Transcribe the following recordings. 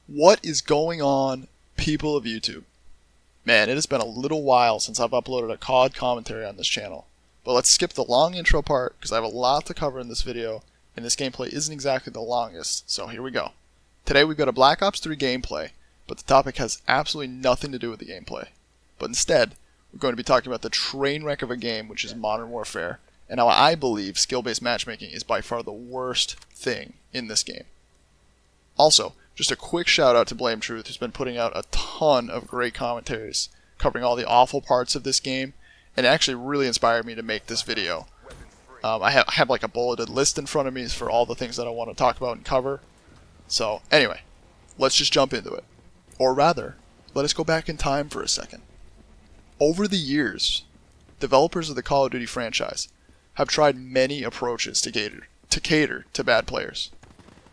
What is going on, people of YouTube? Man, it has been a little while since I've uploaded a COD commentary on this channel. But let's skip the long intro part because I have a lot to cover in this video, and this gameplay isn't exactly the longest, so here we go. Today we've got a Black Ops 3 gameplay, but the topic has absolutely nothing to do with the gameplay. But instead, we're going to be talking about the train wreck of a game, which is Modern Warfare, and how I believe skill-based matchmaking is by far the worst thing in this game. Also, just a quick shout out to Blame Truth, who's been putting out a ton of great commentaries covering all the awful parts of this game, and it actually really inspired me to make this video. I have like a bulleted list in front of me for all the things that I want to talk about and cover. So anyway, let's just jump into it. Or rather, let us go back in time for a second. Over the years, developers of the Call of Duty franchise have tried many approaches to cater to bad players.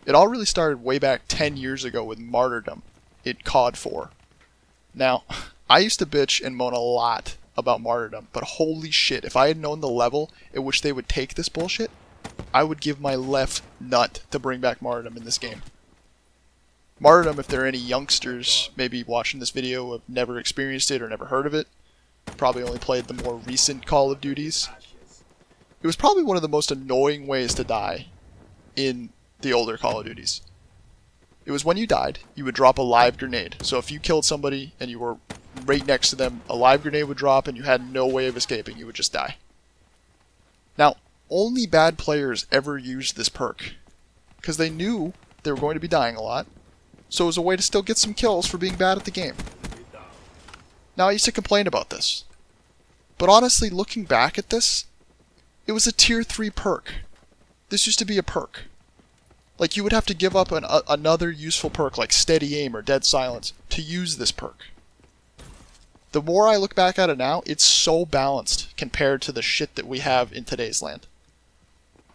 It all really started way back 10 years ago with Martyrdom in COD 4. Now, I used to bitch and moan a lot about Martyrdom, but holy shit, if I had known the level at which they would take this bullshit, I would give my left nut to bring back Martyrdom in this game. Martyrdom, if there are any youngsters maybe watching this video who have never experienced it or never heard of it, probably only played the more recent Call of Duties, it was probably one of the most annoying ways to die in the older Call of Duties. It was when you died, you would drop a live grenade. So if you killed somebody and you were right next to them, a live grenade would drop and you had no way of escaping. You would just die. Now, only bad players ever used this perk, because they knew they were going to be dying a lot, so it was a way to still get some kills for being bad at the game. Now, I used to complain about this, but honestly, looking back at this, it was a tier 3 perk. This used to be a perk. Like, you would have to give up another useful perk like Steady Aim or Dead Silence to use this perk. The more I look back at it now, it's so balanced compared to the shit that we have in today's land.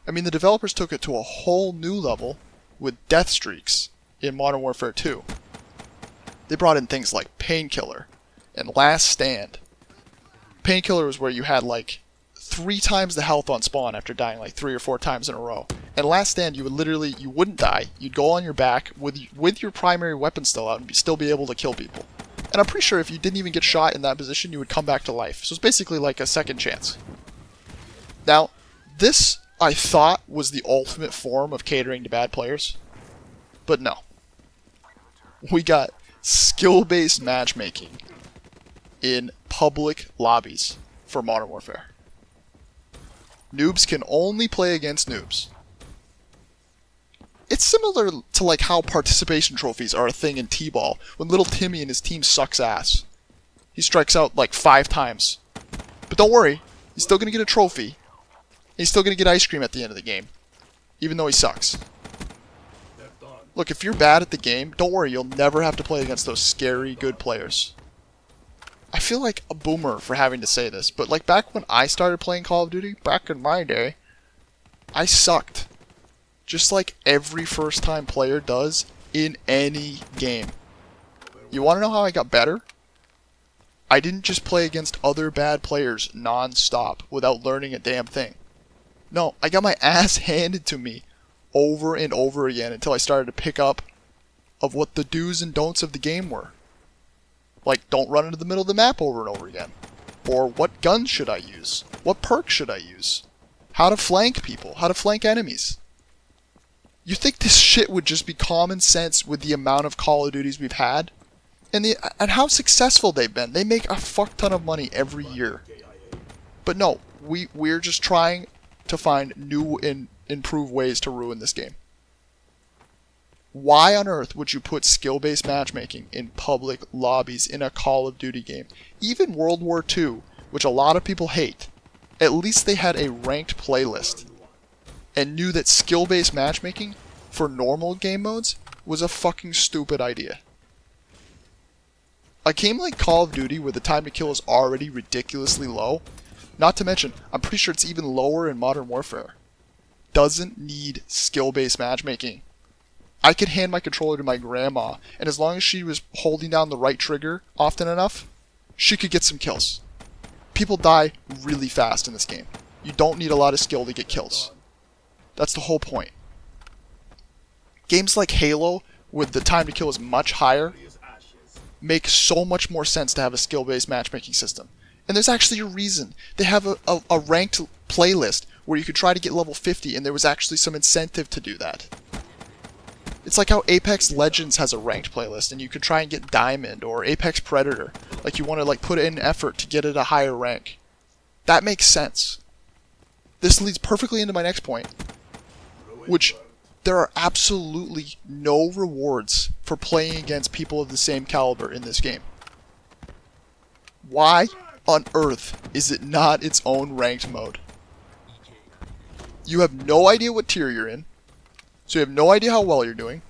I mean, the developers took it to a whole new level with death streaks in Modern Warfare 2. They brought in things like Painkiller and Last Stand. Painkiller was where you had like 3 times the health on spawn after dying like 3 or 4 times in a row. And Last Stand, you wouldn't die. You'd go on your back with your primary weapon still out and still be able to kill people. And I'm pretty sure if you didn't even get shot in that position, you would come back to life. So it's basically like a second chance. Now, this, I thought, was the ultimate form of catering to bad players. But no. We got skill-based matchmaking in public lobbies for Modern Warfare. Noobs can only play against noobs. It's similar to like how participation trophies are a thing in T-ball, when little Timmy and his team sucks ass. He strikes out like 5 times. But don't worry, he's still going to get a trophy. He's still going to get ice cream at the end of the game, even though he sucks. Look, if you're bad at the game, don't worry, you'll never have to play against those scary good players. I feel like a boomer for having to say this, but like back when I started playing Call of Duty, back in my day, I sucked. Just like every first-time player does in any game. You want to know how I got better? I didn't just play against other bad players non-stop without learning a damn thing. No, I got my ass handed to me over and over again until I started to pick up of what the do's and don'ts of the game were. Like, don't run into the middle of the map over and over again. Or what gun should I use? What perk should I use? How to flank people? How to flank enemies? You think this shit would just be common sense with the amount of Call of Duties we've had? And how successful they've been. They make a fuck ton of money every year. But no, we're just trying to find new and improved ways to ruin this game. Why on earth would you put skill-based matchmaking in public lobbies in a Call of Duty game? Even World War II, which a lot of people hate, at least they had a ranked playlist and knew that skill-based matchmaking for normal game modes was a fucking stupid idea. A game like Call of Duty, where the time to kill is already ridiculously low, not to mention, I'm pretty sure it's even lower in Modern Warfare, doesn't need skill-based matchmaking. I could hand my controller to my grandma, and as long as she was holding down the right trigger often enough, she could get some kills. People die really fast in this game. You don't need a lot of skill to get kills. That's the whole point. Games like Halo, with the time to kill is much higher, make so much more sense to have a skill-based matchmaking system. And there's actually a reason. They have a ranked playlist where you could try to get level 50, and there was actually some incentive to do that. It's like how Apex Legends has a ranked playlist, and you could try and get Diamond, or Apex Predator. Like, you want to like put in effort to get at a higher rank. That makes sense. This leads perfectly into my next point, which there are absolutely no rewards for playing against people of the same caliber in this game. Why on earth is it not its own ranked mode? You have no idea what tier you're in, so you have no idea how well you're doing.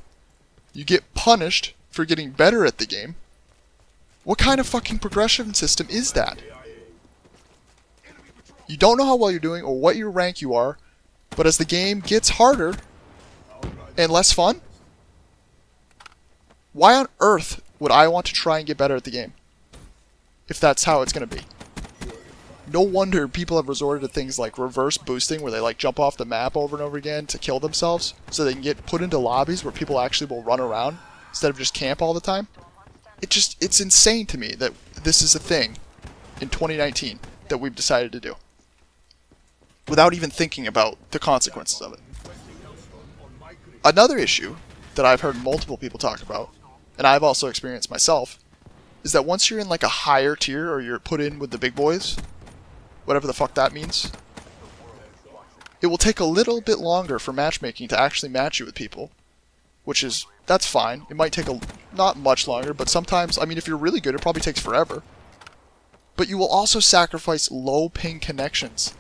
You get punished for getting better at the game. What kind of fucking progression system is that? You don't know how well you're doing or what your rank you are, but as the game gets harder and less fun, why on earth would I want to try and get better at the game if that's how it's going to be? No wonder people have resorted to things like reverse boosting, where they like jump off the map over and over again to kill themselves so they can get put into lobbies where people actually will run around instead of just camp all the time. It's insane to me that this is a thing in 2019 that we've decided to do without even thinking about the consequences of it. Another issue that I've heard multiple people talk about, and I've also experienced myself, is that once you're in like a higher tier, or you're put in with the big boys, whatever the fuck that means, it will take a little bit longer for matchmaking to actually match you with people, that's fine. It might take not much longer, but sometimes, I mean, if you're really good, it probably takes forever. But you will also sacrifice low ping connections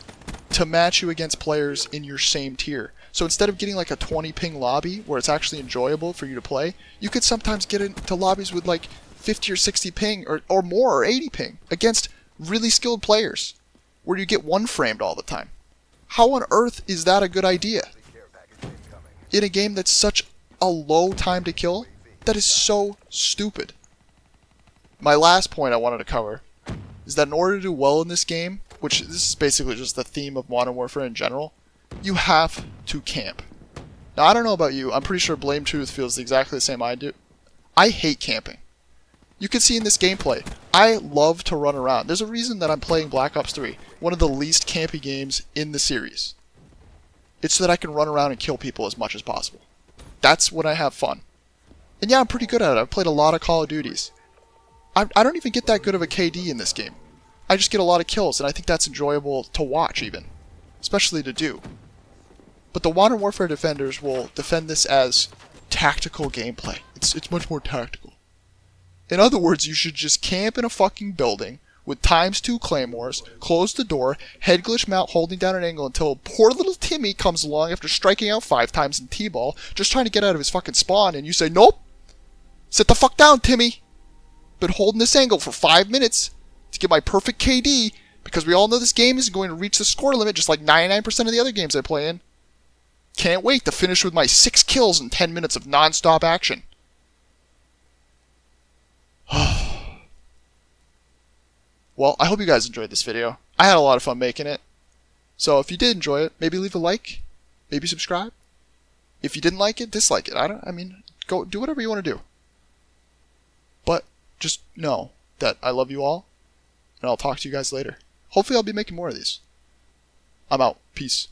to match you against players in your same tier. So instead of getting like a 20 ping lobby where it's actually enjoyable for you to play, you could sometimes get into lobbies with like 50 or 60 ping or more, or 80 ping against really skilled players where you get one framed all the time. How on earth is that a good idea? In a game that's such a low time to kill, that is so stupid. My last point I wanted to cover is that in order to do well in this game, which this is basically just the theme of Modern Warfare in general, you have to camp. Now, I don't know about you, I'm pretty sure Blame Truth feels exactly the same I do. I hate camping. You can see in this gameplay, I love to run around. There's a reason that I'm playing Black Ops 3, one of the least campy games in the series. It's so that I can run around and kill people as much as possible. That's when I have fun. And yeah, I'm pretty good at it. I've played a lot of Call of Duties. I don't even get that good of a KD in this game. I just get a lot of kills, and I think that's enjoyable to watch even. Especially to do. But the Modern Warfare defenders will defend this as tactical gameplay. It's much more tactical. In other words, you should just camp in a fucking building with ×2 claymores, close the door, head glitch mount holding down an angle until poor little Timmy comes along after striking out 5 times in T-ball, just trying to get out of his fucking spawn, and you say, nope! Sit the fuck down, Timmy! Been holding this angle for 5 minutes to get my perfect KD, because we all know this game isn't going to reach the score limit just like 99% of the other games I play in. Can't wait to finish with my 6 kills in 10 minutes of non-stop action. Well, I hope you guys enjoyed this video. I had a lot of fun making it. So if you did enjoy it, maybe leave a like, maybe subscribe. If you didn't like it, dislike it. Go do whatever you want to do. But just know that I love you all, and I'll talk to you guys later. Hopefully I'll be making more of these. I'm out. Peace.